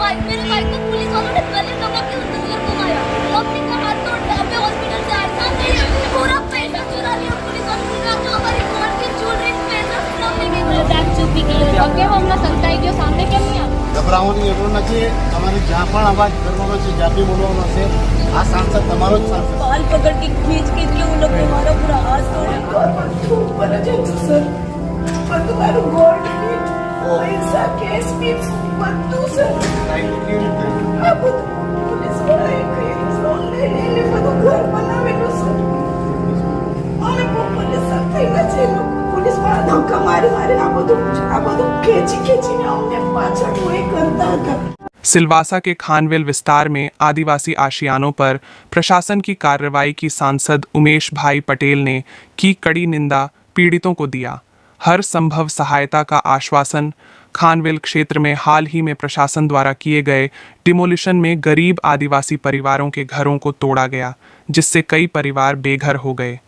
मेरे भाई को पुलिस वालों ने गले लगा के उसके घर घुमाया। मम्मी का हाथ तोड़ के अबे हॉस्पिटल से आए, सामने पूरा पैसा चुरा लिया पुलिस वालों ने। जो हमारी गोल्ड की ज्वेलरी पैसा सब लेके गए। बैग चुपी के ઓકે હમણાં સંતાઈ ગયો સામે કેમ નહીં આવ ગભરાવાની જરૂર નથી। તમારે જ્યાં પણ અવાજ કરવાનો છે, જ્યાં બી બોલવાનો છે, આ સાંસદ તમારો જ સાંસદ। बाल पकड़ के खींच खींच के उन लोग ने हमारा पूरा हाथ तोड़ा। सर तुम्हाરું ગોલ્ડ પૈસા કેસ બી બધું સર આ બધું પોલીસ વાળાએ કર્યું। ઓનલાઈન એને બધું ઘર બનાવેલું સર। અમે પોલીસ સાથે નથી, પોલીસ વાળા ધક્કા મારી મારી આ બધું ખેંચીને અમને પાછળ કોઈ કરતા હતા। सिलवासा के खानवेल विस्तार में आदिवासी आशियानों पर प्रशासन की कार्रवाई की सांसद उमेश भाई पटेल ने की कड़ी निंदा, पीड़ितों को दिया हर संभव सहायता का आश्वासन। खानवेल क्षेत्र में हाल ही में प्रशासन द्वारा किए गए डिमोलिशन में गरीब आदिवासी परिवारों के घरों को तोड़ा गया, जिससे कई परिवार बेघर हो गए।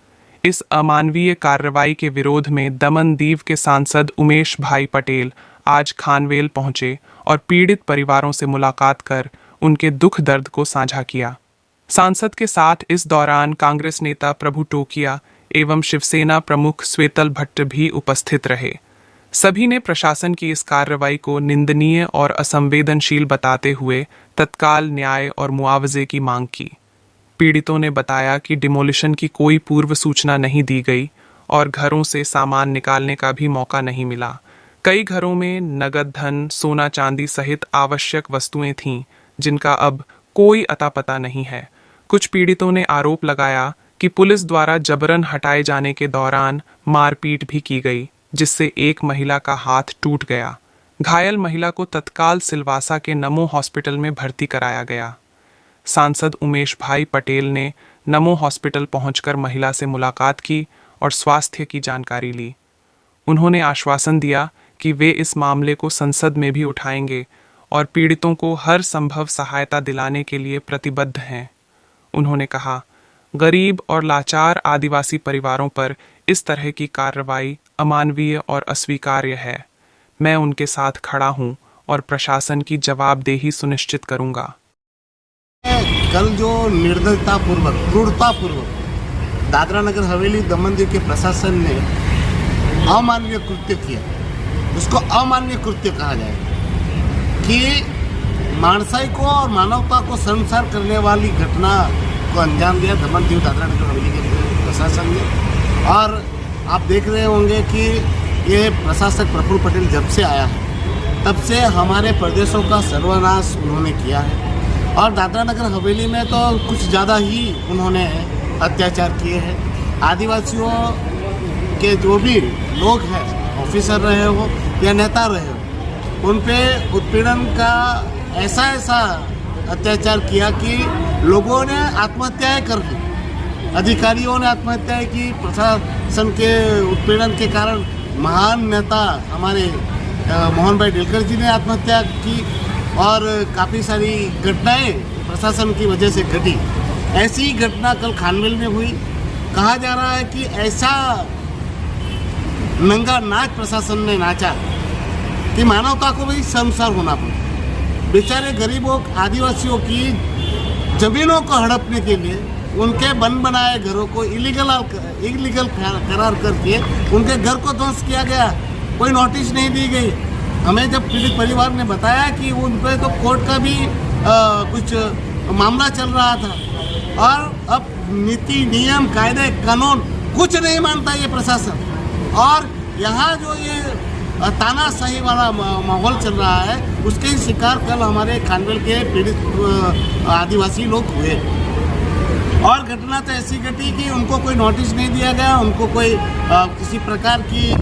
इस अमानवीय कार्रवाई के विरोध में दमनदीव के सांसद उमेश भाई पटेल आज खानवेल पहुंचे और पीड़ित परिवारों से मुलाकात कर उनके दुख दर्द को साझा किया। सांसद के साथ इस दौरान कांग्रेस नेता प्रभु टोकिया एवं शिवसेना प्रमुख श्वेतल भट्ट भी उपस्थित रहे। सभी ने प्रशासन की इस कार्रवाई को निंदनीय और असंवेदनशील बताते हुए तत्काल न्याय और मुआवजे की मांग की। पीड़ितों ने बताया कि डिमोलिशन की कोई पूर्व सूचना नहीं दी गई और घरों से सामान निकालने का भी मौका नहीं मिला। कई घरों में नगद धन, सोना चांदी सहित आवश्यक वस्तुएं थीं, जिनका अब कोई अता पता नहीं है। कुछ पीड़ितों ने आरोप लगाया कि पुलिस द्वारा जबरन हटाए जाने के दौरान मारपीट भी की गई, जिससे एक महिला का हाथ टूट गया। घायल महिला को तत्काल सिलवासा के नमो हॉस्पिटल में भर्ती कराया गया। सांसद उमेश भाई पटेल ने नमो हॉस्पिटल पहुंचकर महिला से मुलाकात की और स्वास्थ्य की जानकारी ली। उन्होंने आश्वासन दिया कि वे इस मामले को संसद में भी उठाएंगे और पीड़ितों को हर संभव सहायता दिलाने के लिए प्रतिबद्ध हैं। उन्होंने कहा, गरीब और लाचार आदिवासी परिवारों पर इस तरह की कार्रवाई अमानवीय और अस्वीकार्य है। मैं उनके साथ खड़ा हूं और प्रशासन की जवाबदेही सुनिश्चित करूंगा। कल जो निर्दयतापूर्वक, क्रूरतापूर्वक दादरा नगर हवेली दमन दीव के प्रशासन ने अमानवीय कृत्य किया, उसको अमानवीय कृत्य कहा जाए कि मानसाई को और मानवता को शर्मसार करने वाली घटना को अंजाम दिया दमन दीव दादरा नगर हवेली के प्रशासन ने। और आप देख रहे होंगे कि ये प्रशासक प्रफुल्ल पटेल जब से आया है तब से हमारे प्रदेशों का सर्वनाश उन्होंने किया है। और दादरा नगर हवेली में तो कुछ ज़्यादा ही उन्होंने अत्याचार किए हैं। आदिवासियों के जो भी लोग हैं, ऑफिसर रहे हो या नेता रहे हो, उन पे उत्पीड़न का ऐसा अत्याचार किया कि लोगों ने आत्महत्याएं कर दी, अधिकारियों ने आत्महत्याएं की। प्रशासन के उत्पीड़न के कारण महान नेता हमारे मोहन भाई डेलकर जी ने आत्महत्या की और काफ़ी सारी घटनाएं प्रशासन की वजह से घटी। ऐसी ही घटना कल खानवेल में हुई। कहा जा रहा है कि ऐसा नंगा नाच प्रशासन ने नाचा कि मानवता को भी शर्मसार होना पड़ा। बेचारे गरीबों आदिवासियों की जमीनों को हड़पने के लिए उनके बन बनाए घरों को इलीगल करार करके उनके घर को ध्वंस किया गया। कोई नोटिस नहीं दी गई। हमें जब पीड़ित परिवार ने बताया कि उन पर तो कोर्ट का भी कुछ मामला चल रहा था और अब नीति, नियम, कायदे, कानून कुछ नहीं मानता ये प्रशासन। और यहाँ जो ये तानाशाही वाला माहौल चल रहा है उसके ही शिकार कल हमारे खानवेल के पीड़ित आदिवासी लोग हुए। और घटना तो ऐसी घटी कि उनको कोई नोटिस नहीं दिया गया, उनको कोई किसी प्रकार की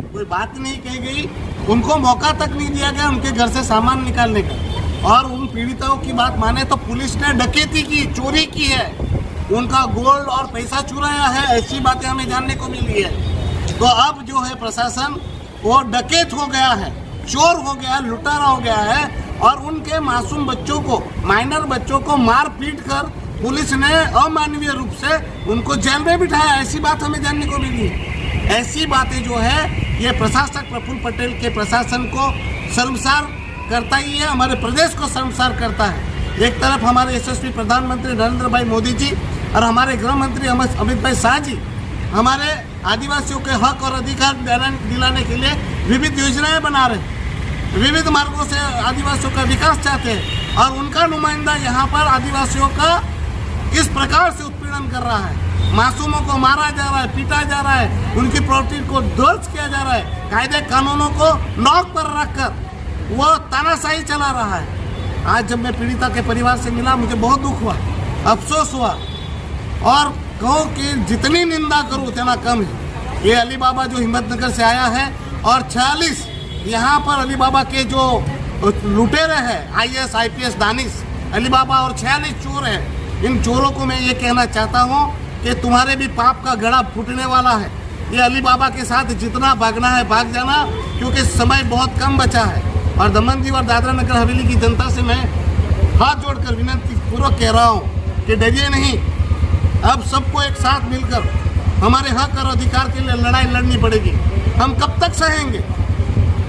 कोई बात नहीं कही गई, उनको मौका तक नहीं दिया गया उनके घर से सामान निकालने का। और उन पीड़ितों की बात माने तो पुलिस ने डकैती की, चोरी की है, उनका गोल्ड और पैसा चुराया है, ऐसी बातें हमें जानने को मिली है। तो अब जो है प्रशासन वो डकैत हो गया है, चोर हो गया, लुटारा हो गया है और उनके मासूम बच्चों को, माइनर बच्चों को मार पीट कर पुलिस ने अमानवीय रूप से उनको जेल में बिठाया। ऐसी बात हमें जानने को मिली है। ऐसी बातें जो है ये प्रशासक प्रफुल्ल पटेल के प्रशासन को शर्मसार करता ही है, हमारे प्रदेश को शर्मसार करता है। एक तरफ हमारे यशस्वी प्रधानमंत्री नरेंद्र भाई मोदी जी और हमारे गृह मंत्री अमित भाई शाह जी हमारे आदिवासियों के हक और अधिकार दिलाने के लिए विविध योजनाएं बना रहे हैं, विविध मार्गों से आदिवासियों का विकास चाहते हैं, और उनका नुमाइंदा यहाँ पर आदिवासियों का इस प्रकार से उत्पीड़न कर रहा है। मासूमों को मारा जा रहा है, पीटा जा रहा है, उनकी प्रॉपर्टी को ध्वस्त किया जा रहा है, कायदे कानूनों को नोक पर रखकर वो तानाशाही चला रहा है। आज जब मैं पीड़िता के परिवार से मिला मुझे बहुत दुख हुआ, अफसोस हुआ, और कहो कि जितनी निंदा करूँ उतना कम है। ये अली बाबा जो हिम्मतनगर से आया है और 46 यहाँ पर अली बाबा के जो लुटेरे हैं IAS IPS दानिश अली बाबा और 46 चोर हैं, इन चोरों को मैं ये कहना चाहता हूँ कि तुम्हारे भी पाप का गड़ा फूटने वाला है। ये अली बाबा के साथ जितना भागना है भाग जाना, क्योंकि समय बहुत कम बचा है। और दमन दीव और दादरा नगर हवेली की जनता से मैं हाथ जोड़कर विनती पूर्वक कह रहा हूँ कि डरिए नहीं, अब सबको एक साथ मिलकर हमारे हक और अधिकार के लिए लड़ाई लड़नी पड़ेगी। हम कब तक सहेंगे?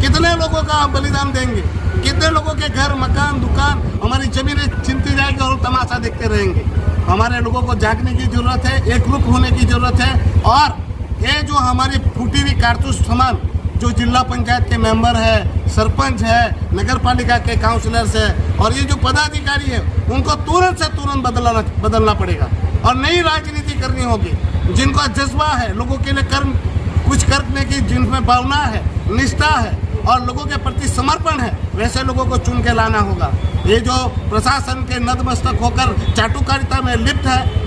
कितने लोगों का हम बलिदान देंगे? कितने लोगों के घर, मकान, दुकान, हमारी जमीनें छिनती जाएगी और तमाशा देखते रहेंगे? हमारे लोगों को जागने की जरूरत है, एकरूप होने की जरूरत है। और ये जो हमारी फूटी हुई कारतूस सामान जो जिला पंचायत के मेंबर है, सरपंच है, नगर पालिका के काउंसलर्स है, और ये जो पदाधिकारी है, उनको तुरंत से तुरंत बदलना पड़ेगा और नई राजनीति करनी होगी। जिनका जज्बा है, लोगों के लिए कुछ करने की जिनमें भावना है, निष्ठा है और लोगों के प्रति समर्पण है, वैसे लोगों को चुन के लाना होगा। ये जो प्रशासन के नतमस्तक होकर चाटुकारिता में लिप्त है